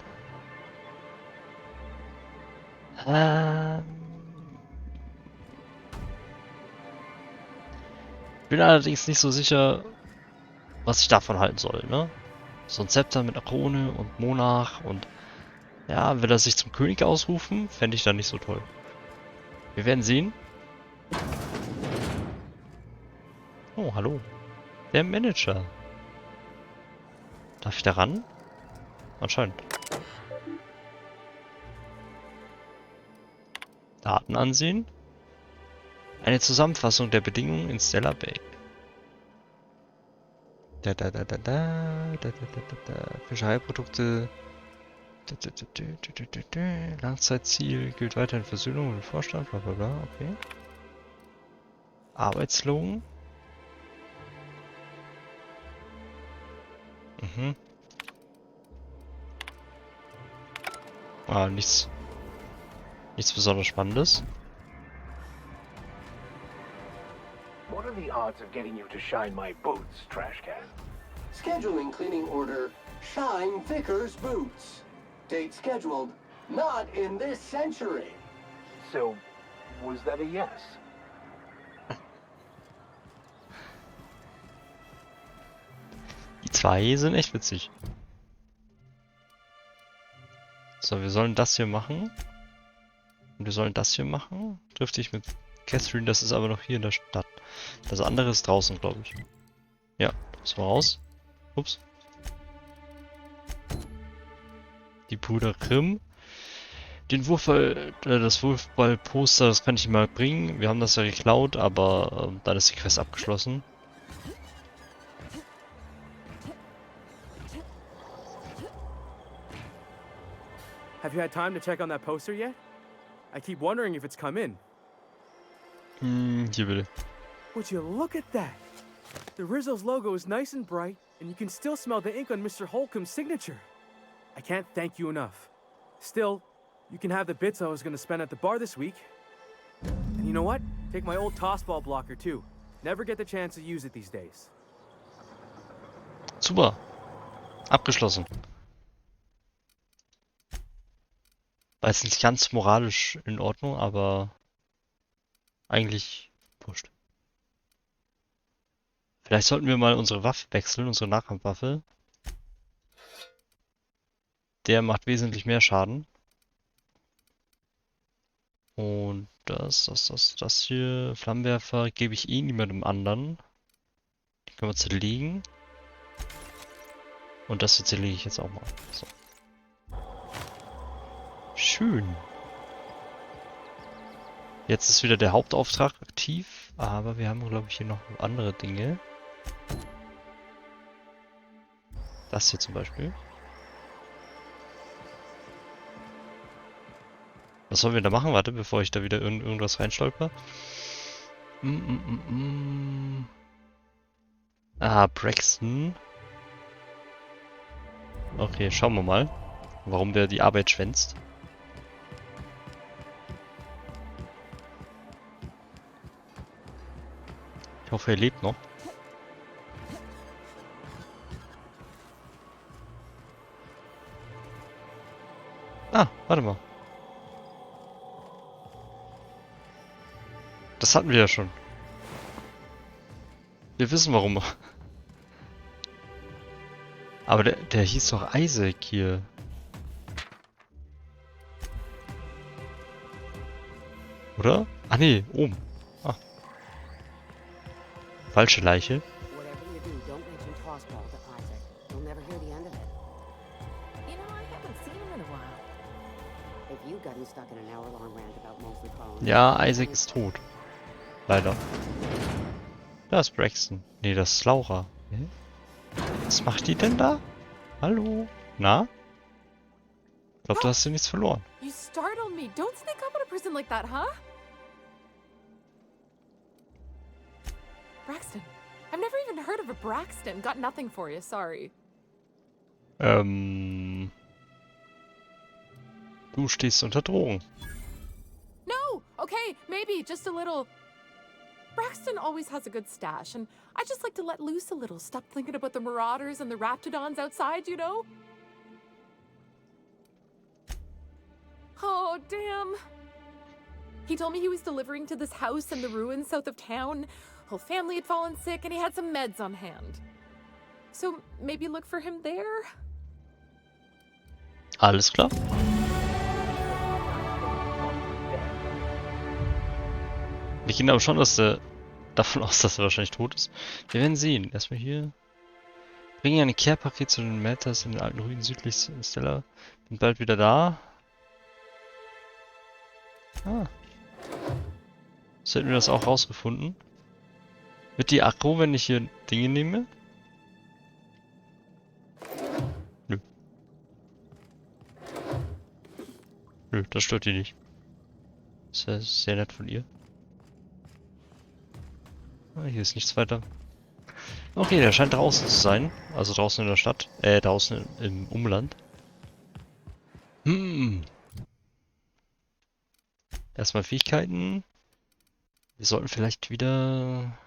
Bin allerdings nicht so sicher, was ich davon halten soll, ne? So ein Zepter mit einer Krone und Monarch und... Ja, will er sich zum König ausrufen? Fände ich dann nicht so toll. Wir werden sehen. Oh, hallo. Der Manager. Darf ich da ran? Anscheinend. Daten ansehen. Eine Zusammenfassung der Bedingungen in Stellar Bay. Fischereiprodukte. Langzeitziel gilt weiterhin Versöhnung mit dem Vorstand, bla bla bla, okay. Arbeitslohn. Nichts besonders Spannendes. What are the odds of getting you to shine my boots, trash can? Scheduling cleaning order. Shine Vickers boots. Date scheduled. Not in this century. So, was that a yes? Die zwei sind echt witzig. So, wir sollen das hier machen. Und wir sollen das hier machen. Trifft ich mit Catherine, das ist aber noch hier in der Stadt. Das andere ist draußen, glaube ich. Ja, das war raus. Ups. Die Bruder Grimm. Den das Wurfballposter, das kann ich mal bringen. Wir haben das ja geklaut, aber dann ist die Quest abgeschlossen. Have you had time to check on that poster yet? I keep wondering if it's come in. Hier bitte. Would you look at that? The Rizzo's logo is nice and bright, and you can still smell the ink on Mr. Holcomb's signature. I can't thank you enough. Still, you can have the bits I was going to spend at the bar this week. And you know what? Take my old tossball blocker too. Never get the chance to use it these days. Super. Abgeschlossen. War jetzt nicht ganz moralisch in Ordnung, aber eigentlich wurscht. Vielleicht sollten wir mal unsere Waffe wechseln, unsere Nahkampfwaffe. Der macht wesentlich mehr Schaden. Und das hier, Flammenwerfer, gebe ich niemandem anderen. Die können wir zerlegen. Und das jetzt lege ich jetzt auch mal. So. Schön. Jetzt ist wieder der Hauptauftrag aktiv, aber wir haben, glaube ich, hier noch andere Dinge. Das hier zum Beispiel. Was sollen wir da machen? Warte, bevor ich da wieder irgendwas reinstolper. Ah, Braxton. Okay, schauen wir mal, warum der die Arbeit schwänzt. Ich hoffe, er lebt noch. Ah, warte mal. Das hatten wir ja schon. Wir wissen warum. Aber der hieß doch Isaac hier. Oder? Ah nee, oben. Ah. Falsche Leiche. Whatever you do, don't mention tossball to Isaac. You'll never hear the end of it. You know, I haven't seen him in a while. If you got him stuck in an hour-long rant about mostly phones... Ja, Isaac ist tot. Leider. Da ist Braxton. Nee, das ist Laura. Hä? Was macht die denn da? Hallo? Na? Ich glaube, du hast dir nichts verloren. You startled me. Don't sneak up on a person like that, huh? Braxton. I've never even heard of a Braxton. Got nothing for you, sorry. Du stehst unter Drogen. No! Okay, maybe. Just a little... Braxton always has a good stash, and I just like to let loose a little. Stop thinking about the marauders and the raptidons outside, you know? Oh, damn. He told me he was delivering to this house in the ruins south of town. Whole family had fallen sick, and he had some meds on hand. So maybe look for him there? Alles klar. Wir gehen aber schon davon aus, dass er wahrscheinlich tot ist. Wir werden sehen. Erstmal hier. Bringen ein Care-Paket zu den Matters in den alten Ruinen südlich Stella. Bin bald wieder da. Ah. So hätten wir das auch rausgefunden. Wird die Akku, wenn ich hier Dinge nehme? Nö. Nö, das stört die nicht. Das ist sehr nett von ihr. Ah, hier ist nichts weiter. Okay, der scheint draußen zu sein. Also draußen in der Stadt. Draußen im Umland. Erstmal Fähigkeiten. Wir sollten vielleicht wieder...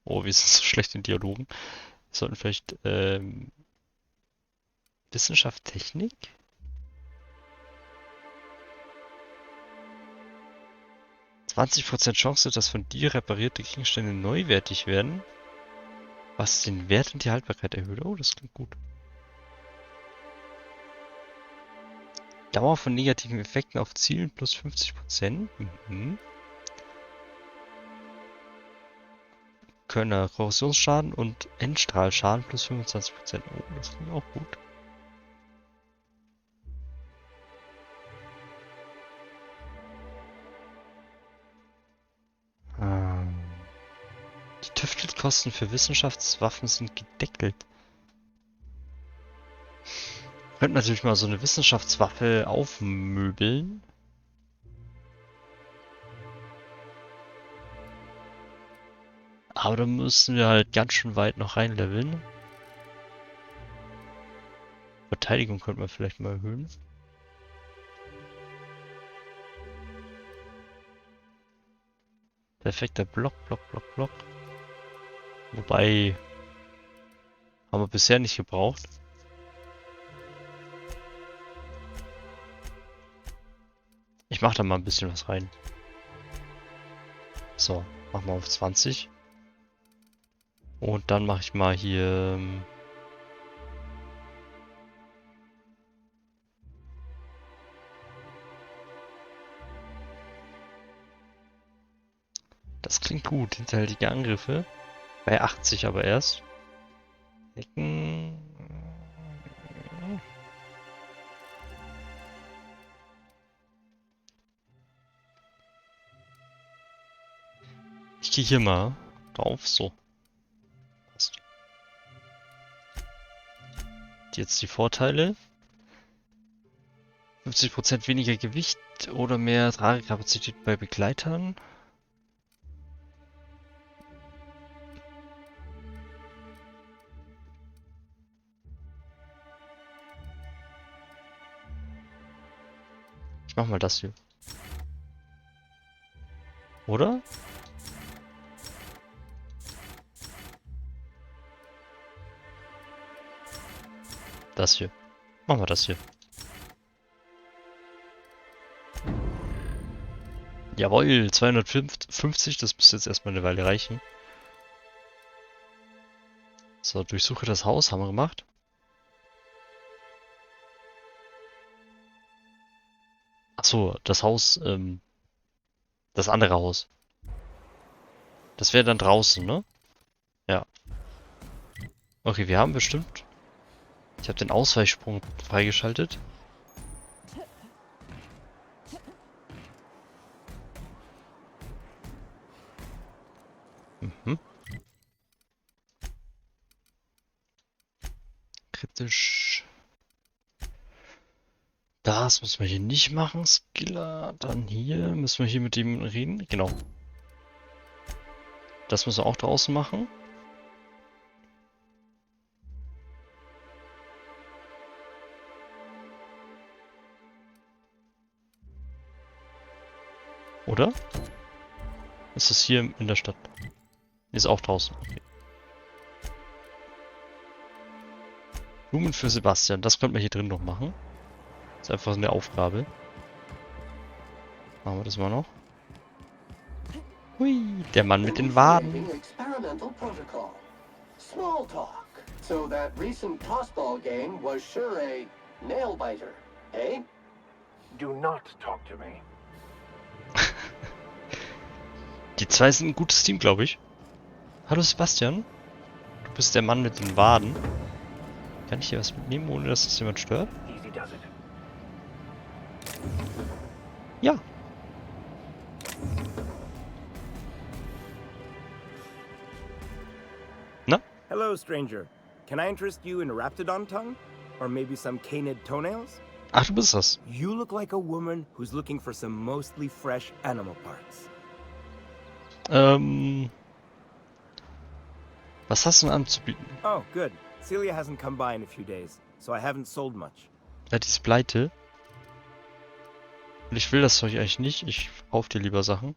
Oh, wir sind so schlecht in Dialogen. Wir sollten vielleicht Wissenschaft, Technik? %20 Chance, dass von dir reparierte Gegenstände neuwertig werden, was den Wert und die Haltbarkeit erhöht. Oh, das klingt gut. Dauer von negativen Effekten auf Zielen plus 50%. Könner, Korrosionsschaden und Endstrahlschaden plus 25%. Oh, das klingt auch gut. Die Tüftelkosten für Wissenschaftswaffen sind gedeckelt. Wir könnten natürlich mal so eine Wissenschaftswaffe aufmöbeln. Aber da müssen wir halt ganz schön weit noch reinleveln. Verteidigung könnte man vielleicht mal erhöhen. Perfekter Block. Wobei, haben wir bisher nicht gebraucht. Ich mache da mal ein bisschen was rein. So, machen wir auf 20. Und dann mache ich mal hier... Das klingt gut, hinterhältige Angriffe. Bei 80 aber erst. Decken... gehe hier mal drauf. So. Passt. Jetzt die Vorteile. 50% weniger Gewicht oder mehr Tragekapazität bei Begleitern. Ich mach mal das hier. Oder? Das hier. Machen wir das hier. Jawohl, 250, das müsste jetzt erstmal eine Weile reichen. So, durchsuche das Haus, haben wir gemacht. Achso, das Haus, das andere Haus. Das wäre dann draußen, ne? Ja. Okay, wir haben bestimmt... Ich habe den Ausweichsprung freigeschaltet. Mhm. Kritisch. Das müssen wir hier nicht machen, Skiller. Dann hier müssen wir hier mit dem reden. Genau. Das müssen wir auch draußen machen. Oder? Ist das hier in der Stadt? Ist auch draußen. Okay. Blumen für Sebastian. Das könnte man hier drin noch machen. Ist einfach eine Aufgabe. Machen wir das mal noch. Hui, der Mann mit den Waden. Experimental protocol. Small talk. So that recent tossball game was sure a nail biter, eh? Do not talk to me. Die zwei sind ein gutes Team, glaube ich. Hallo Sebastian. Du bist der Mann mit den Waden. Kann ich hier was mitnehmen, ohne dass das jemand stört? Easy does it. Ja. Na? Hello, stranger. Can I interest you in Raptidon tongue? Or maybe some canid toenails? Ach, du bist das. You look like a woman who's looking for some mostly fresh animal parts. Was hast du denn anzubieten? Oh, good. Celia hasn't come by in a few days, so I haven't sold much. Ja, die ist pleite. Und ich will das Zeug eigentlich nicht. Ich kaufe dir lieber Sachen.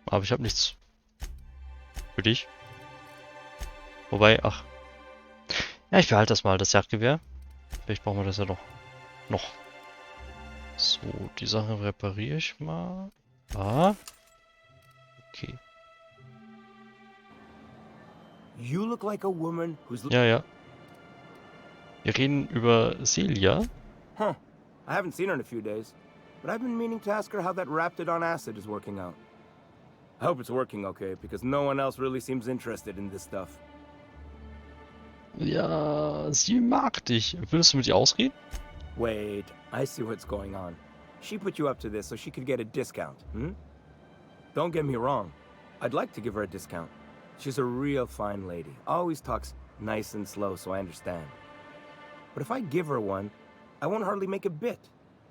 Aber ich habe nichts für dich. Wobei, ach. Ja, ich behalte das mal, das Jagdgewehr. Vielleicht brauchen wir das ja noch. So, die Sachen repariere ich mal. Ah. Okay. You look like a woman who's Ja. Wir reden über Celia. Huh. I haven't seen her in a few days, but I've been meaning to ask her how that Raptidon acid is working out. I hope it's working okay, because no one else really seems interested in this stuff. Ja, sie mag dich. Würdest du mit ihr ausreden? Wait, I see what's going on. She put you up to this so she could get a discount, hmm? Don't get me wrong. I'd like to give her a discount. She's a real fine lady. Always talks nice and slow, so I understand. But if I give her one, I won't hardly make a bit,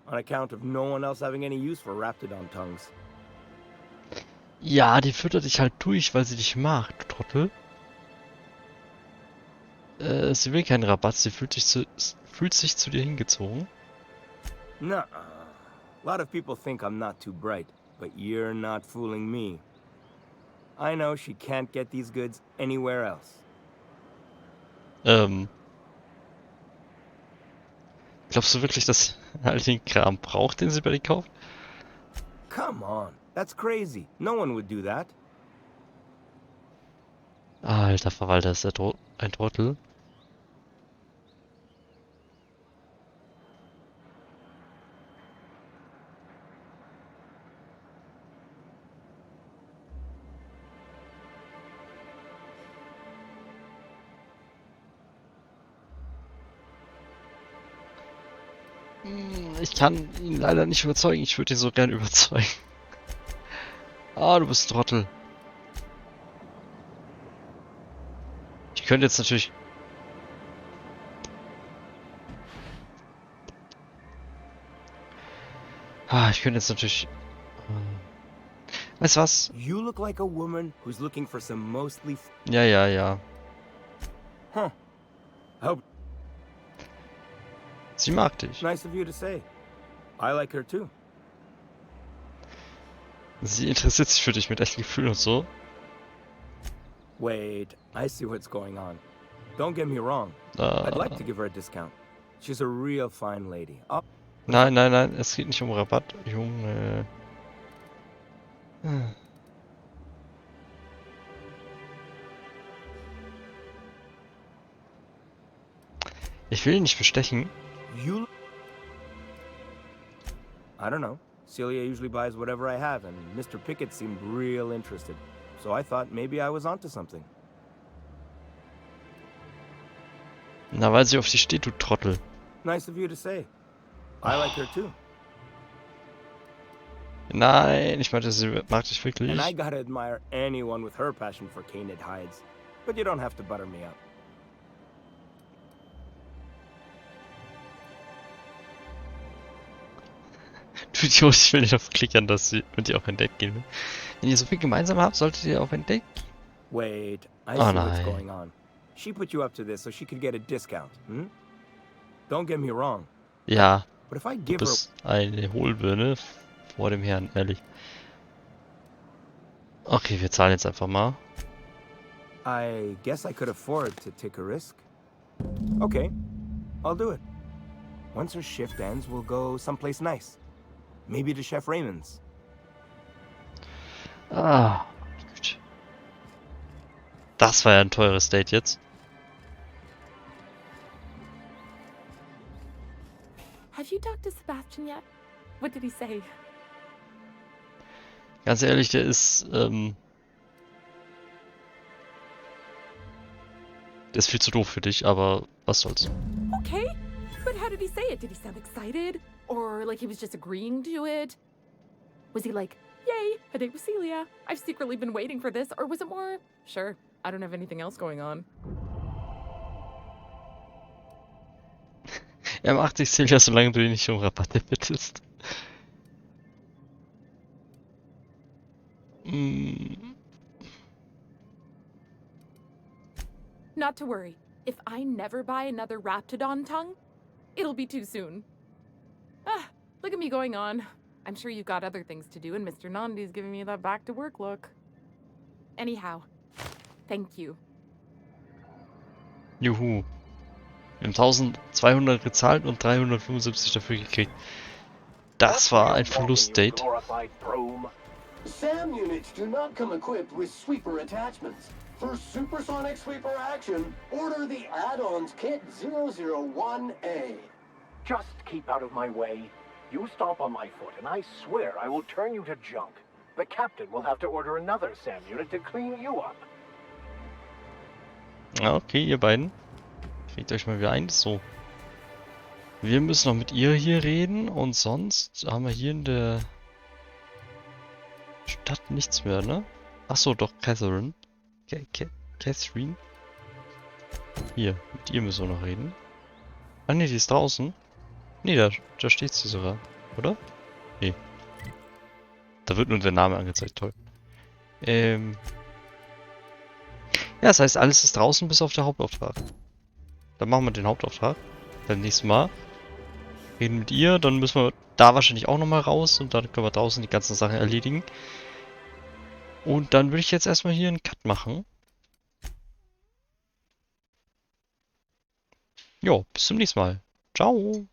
on account of no one else having any use for Raptidon tongues. Ja, die füttert dich halt durch, weil sie dich mag, du Trottel. Sie will keinen Rabatt, sie fühlt sich zu dir hingezogen. Nuh-uh. A lot of people think I'm not too bright, but you're not fooling me. I know she can't get these goods anywhere else. Glaubst du wirklich, dass all den Kram braucht, den sie bei dir kauft? Come on, that's crazy. No one would do that. Alter Verwalter, ist der ein Trottel. Ich kann ihn leider nicht überzeugen. Ich würde ihn so gern überzeugen. Ah, du bist ein Trottel. Ich könnte jetzt natürlich... ich könnte jetzt natürlich... Weißt du was? You look like a woman who's looking for some mostly... Ja. Huh. Hope... Sie mag dich. Nice of you to say. I like her too. Sie interessiert sich für dich mit echten Gefühlen und so. Wait, I see what's going on. Don't get me wrong. I'd like to give her a discount. She's a real fine lady. Nein, es geht nicht um Rabatt, Junge. Ich will ihn nicht bestechen. You... I don't know. Celia usually buys whatever I have, and Mr. Pickett seemed real interested. So I thought maybe I was onto something. Na, weil sie auf dich steht, du Trottel. Nice of you to say. I like her too. Nein, ich meinte, sie mag dich wirklich. And I gotta admire anyone with her passion for canid hides. But you don't have to butter me up. Du Idiot, ich will nicht auf klickern, dass sie mit dir auf ein Date gehen will. Wenn ihr so viel gemeinsam habt, solltet ihr auf ein Date gehen. Wait, I see what's going on. She put you up to this so she could get a discount, hm? Don't get me wrong. Ja, But if I du give her... bist eine Hohlbirne vor dem Herrn, ehrlich. Okay, wir zahlen jetzt einfach mal. I guess I could afford to take a risk. Okay, I'll do it. Once her shift ends, we'll go someplace nice. Maybe to Chef Raymond's. Gut. Das war ja ein teures Date jetzt. Have you talked to Sebastian yet? What did he say? Ganz ehrlich, der ist, der ist viel zu doof für dich, aber was soll's. Okay, but how did he say it? Did he sound excited? Or like he was just agreeing to it? Was he like, yay, a date with Celia. I've secretly been waiting for this. Or was it more, sure, I don't have anything else going on. Er macht sich Celia, solange du ihn nicht um Rabatte bittest. Not to worry. If I never buy another Raptidon tongue, it'll be too soon. Look at me going on. I'm sure you've got other things to do, and Mr. Nandi's giving me that back-to-work look. Anyhow, thank you. Juhu. Wir haben 1200 gezahlt und 375 dafür gekriegt. Das war ein Verlustdate. SAM units do not come equipped with sweeper attachments. For supersonic sweeper action, order the add-ons kit 001A. Just keep out of my way. You stomp on my foot, and I swear I will turn you to junk. The captain will have to order another SAM unit to clean you up. Ja, okay, ihr beiden. Kriegt euch mal wieder ein. So. Wir müssen noch mit ihr hier reden und sonst haben wir hier in der Stadt nichts mehr, ne? Achso, doch, Catherine. Catherine. Hier, mit ihr müssen wir noch reden. Ah ne, die ist draußen. Ne, da steht sie sogar, oder? Ne. Da wird nur der Name angezeigt, toll. Ja, das heißt, alles ist draußen bis auf der Hauptauftrag. Dann machen wir den Hauptauftrag. Beim nächsten Mal. Reden mit ihr, dann müssen wir da wahrscheinlich auch nochmal raus und dann können wir draußen die ganzen Sachen erledigen. Und dann würde ich jetzt erstmal hier einen Cut machen. Jo, bis zum nächsten Mal. Ciao.